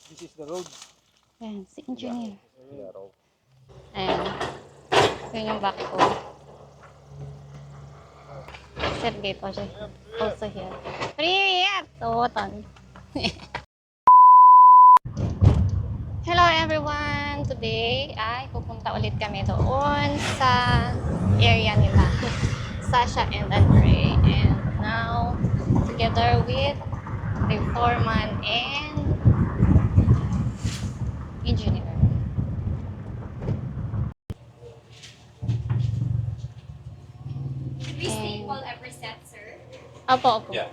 This is the road. Ayan, si engineer. Yeah, road. Ayan. Yun yung back ko. Sergey also here. Привет! Totan. Hello everyone! Today ay pupunta ulit kami doon sa area nila. Sasha and Andre. And now, together with the foreman and engineer. Should we stay all every set, sir? Opo. Yeah.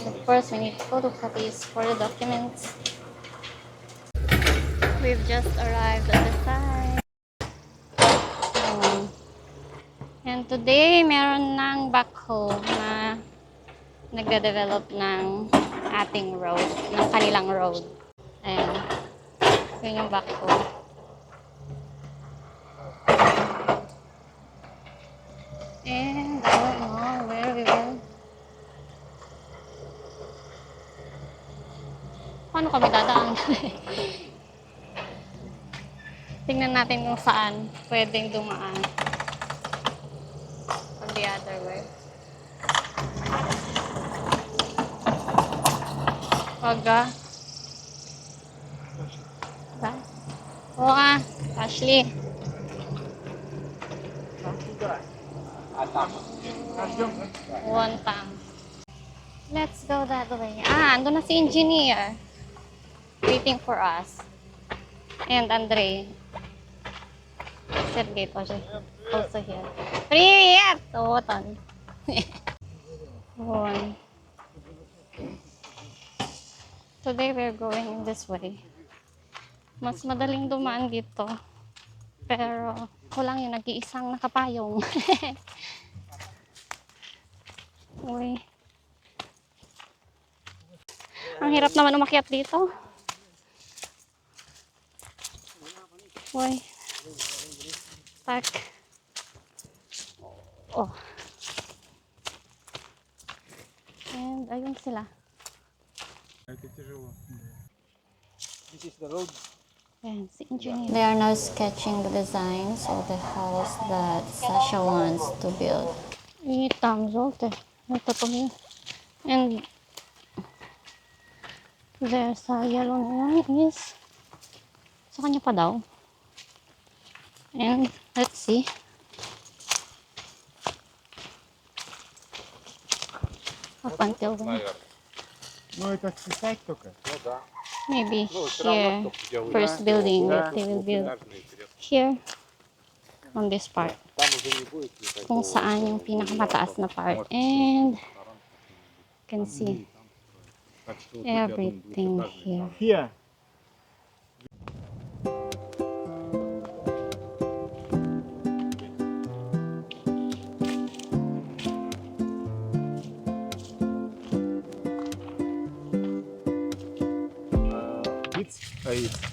And of course, we need photocopies for the documents. We've just arrived at the site. And today, meron ng backhoe na nagde-develop ng ating road, ng kanilang road. Ayan. Yun yung backhoe. And I don't know where we will. Paano kami dadaan? Tingnan natin kung saan pwedeng dumaan. On the other way. Wag ba? Oo Ashley. One time. Let's go that way. Ando na si engineer. Waiting for us. And Andre. Sergey also here. Привет! Totan. One. Today we're going in this way. Mas madaling dumaan dito. Pero kulang yung nag-iisang nakapayong. Uy. Ang hirap naman umakyat dito. Uy. Tak. Oh. And ayun sila. This is the road. Ayan, si engineer. They are now sketching the designs of the house that Sasha wants to build. Там желтый. Это тоже. And there's a yellow one is sa kanya pa daw. And let's see. Up until when? Ну, это списать только. Ну, да. Maybe here, first building that they will build here on this part. Kung saan yung pinakamataas na part. And you can see everything here. Here.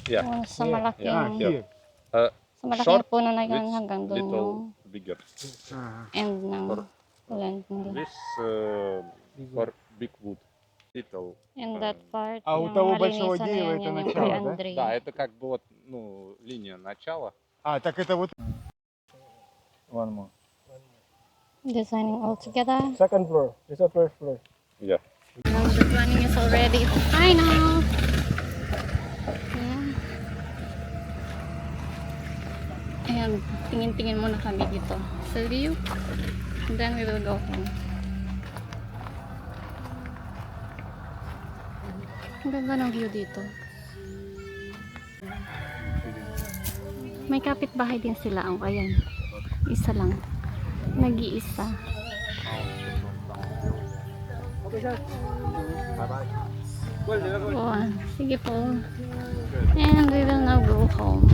Oh, sa malaking, Here. sa malaking puno na yun hanggang doon yung Little bigger. end ng land nila. This for big wood. Little. And that part, А у yung того большого malinisan na дерева yan, это yan yung начало, kay да? Andre. Да, это как бы вот, ну, линия начала. А, так это вот. One more. Designing all together. Second floor. This is the first floor. Yeah. Now the planning is already final. And tingin-tingin muna kami dito sa view. And then we will go home. Ang ganda ng view dito. May kapitbahay din sila. Ang ayan. Isa lang. Nag-iisa. Oh, sige po. And we will now go home.